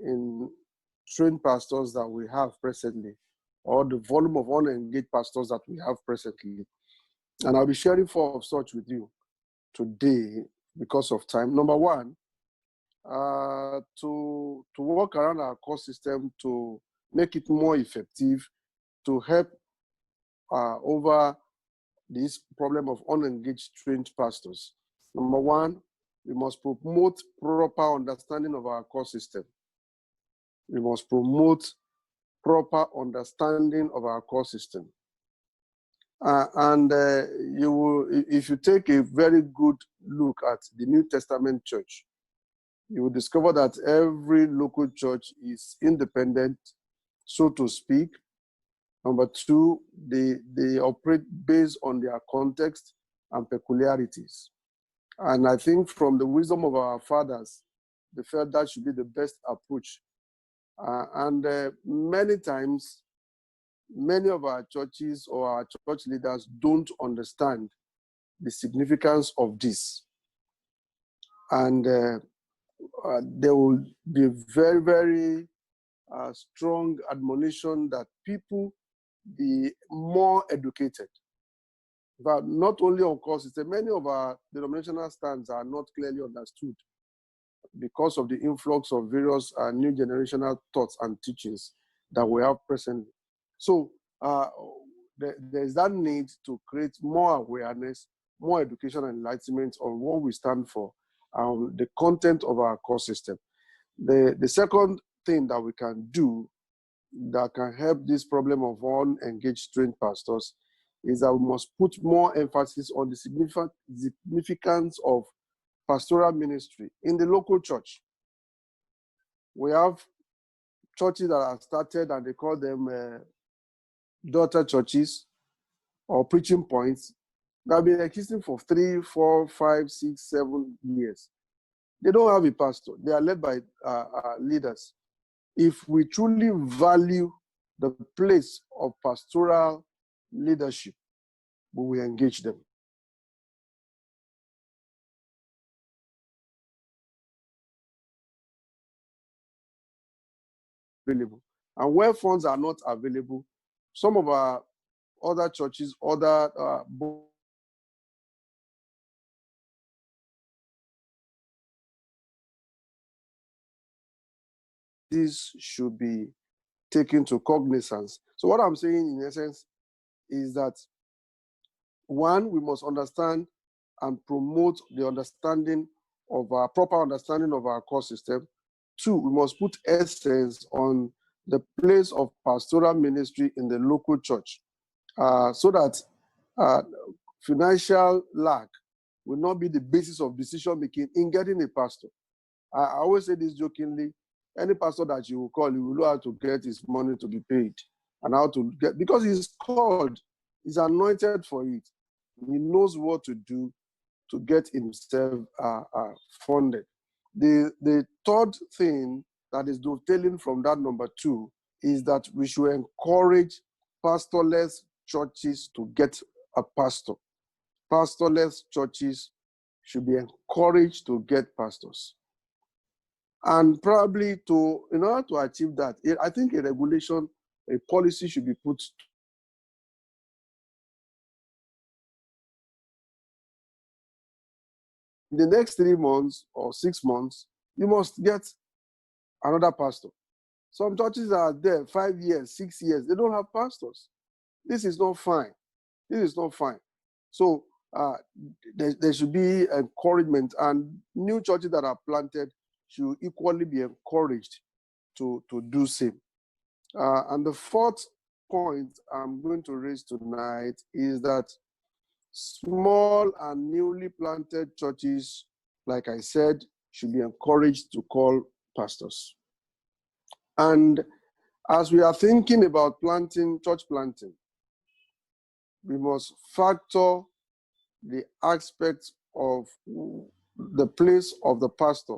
in trained pastors that we have presently, or the volume of unengaged pastors that we have presently. And I'll be sharing 4 of such with you today because of time. Number one, to work around our core system to make it more effective, to help over this problem of unengaged trained pastors. Number one, we must promote proper understanding of our core system. We must promote proper understanding of our core system. You will, if you take a very good look at the New Testament church, you will discover that every local church is independent, so to speak. Number two, they operate based on their context and peculiarities. And I think from the wisdom of our fathers, they felt that should be the best approach. Many times, many of our churches or our church leaders don't understand the significance of this. And there will be very, very strong admonition that people be more educated. But not only on core system, many of our denominational stands are not clearly understood because of the influx of various new generational thoughts and teachings that we have presently. So there's that need to create more awareness, more education and enlightenment on what we stand for, the content of our core system. The second thing that we can do that can help this problem of unengaged trained pastors is that we must put more emphasis on the significance of pastoral ministry in the local church. We have churches that are started and they call them daughter churches or preaching points that have been existing for 3, 4, 5, 6, 7 years. They don't have a pastor. They are led by leaders. If we truly value the place of pastoral leadership, we will engage them. Available. And where funds are not available, some of our other churches, other this should be taken to cognizance. So what I'm saying in essence is that, one, we must understand and promote the understanding of our proper understanding of our core system. 2, we must put essence on the place of pastoral ministry in the local church, so that financial lack will not be the basis of decision making in getting a pastor. I always say this jokingly: any pastor that you will call, you will know how to get his money to be paid and how to get, because he's called, he's anointed for it. He knows what to do to get himself funded. The third thing that is dovetailing from that number 2 is that we should encourage pastorless churches to get a pastor. Pastorless churches should be encouraged to get pastors. And probably in order to achieve that, I think a regulation, a policy should be put. In the next 3 months or 6 months, you must get another pastor. Some churches are there 5 years, 6 years, they don't have pastors. This is not fine. This is not fine. So there should be encouragement, and new churches that are planted should equally be encouraged to do same. And the fourth point I'm going to raise tonight is that small and newly planted churches, like I said, should be encouraged to call pastors. And as we are thinking about church planting, we must factor the aspects of the place of the pastor.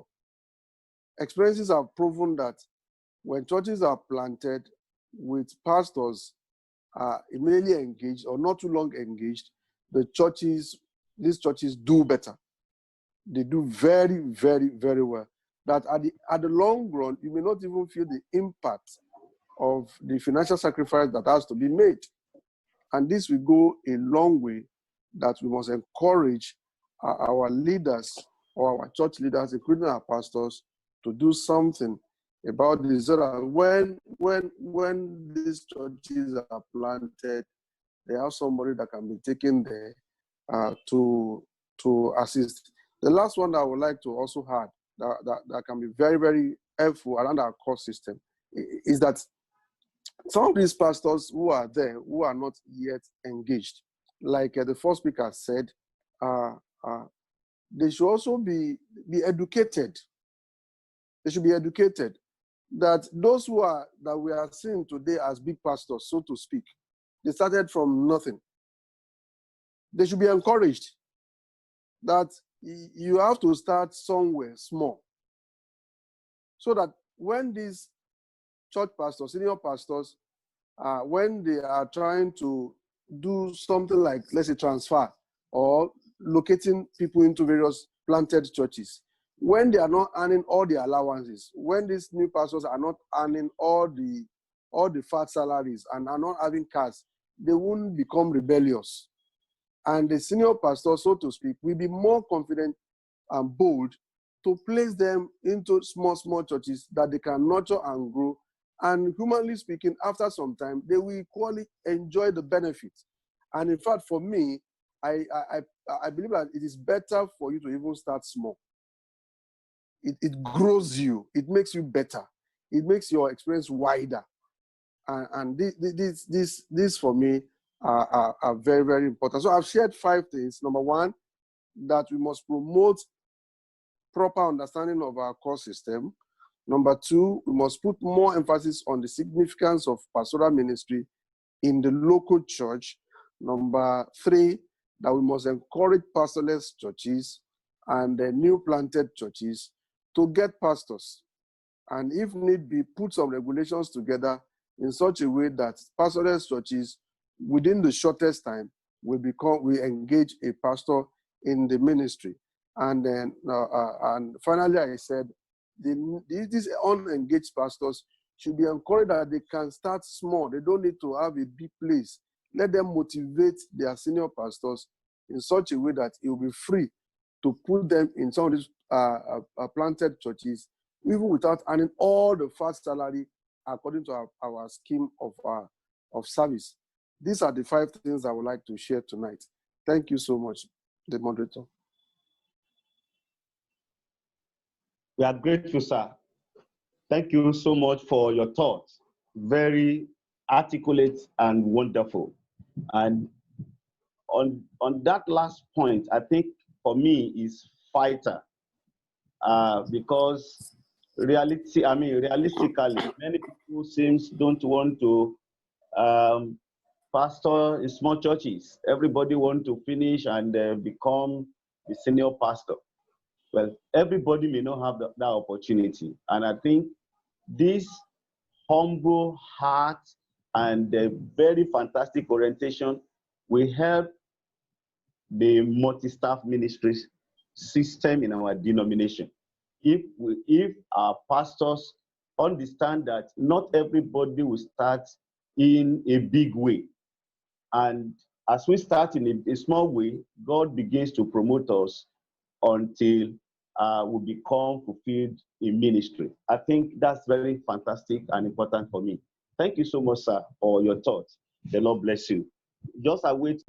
Experiences have proven that when churches are planted with pastors immediately engaged or not too long engaged, these churches do better. They do very, very, very well. that at the long run, you may not even feel the impact of the financial sacrifice that has to be made. And this will go a long way, that we must encourage our leaders or our church leaders, including our pastors, to do something about this, so that when these churches are planted, they have somebody that can be taken there to assist. The last one that I would like to also add that can be very, very helpful around our court system is that some of these pastors who are there, who are not yet engaged, like the first speaker said, they should also be educated. They should be educated that those that we are seeing today as big pastors, so to speak, they started from nothing. They should be encouraged that you have to start somewhere small, so that when these church pastors, senior pastors, when they are trying to do something like, let's say, transfer or locating people into various planted churches, when they are not earning all the allowances, when these new pastors are not earning all the fat salaries and are not having cars, they won't become rebellious. And the senior pastor, so to speak, will be more confident and bold to place them into small churches that they can nurture and grow. And humanly speaking, after some time, they will equally enjoy the benefits. And in fact, for me, I believe that it is better for you to even start small. It grows you. It makes you better. It makes your experience wider. And this for me are very, very important. So I've shared 5 things. Number 1, that we must promote proper understanding of our core system. Number 2, we must put more emphasis on the significance of pastoral ministry in the local church. Number 3, that we must encourage pastorless churches and new planted churches to get pastors. And if need be, put some regulations together in such a way that pastorless churches, within the shortest time, will engage a pastor in the ministry. And then, and finally, I said, these unengaged pastors should be encouraged that they can start small. They don't need to have a big place. Let them motivate their senior pastors in such a way that it will be free to put them in some of these planted churches, even without earning all the fast salary according to our scheme of service. These are the 5 things I would like to share tonight. Thank you so much, the moderator. We are grateful, sir. Thank you so much for your thoughts. Very articulate and wonderful. And on that last point, I think for me is fighter, because realistically, many people don't want to pastor in small churches. Everybody want to finish and become the senior pastor. Well, everybody may not have that opportunity. And I think this humble heart and very fantastic orientation will help the multi-staff ministry system in our denomination. If our pastors understand that not everybody will start in a big way, and as we start in a small way, God begins to promote us until we become fulfilled in ministry. I think that's very fantastic and important for me. Thank you so much, sir, for your thoughts. The Lord bless you. Just await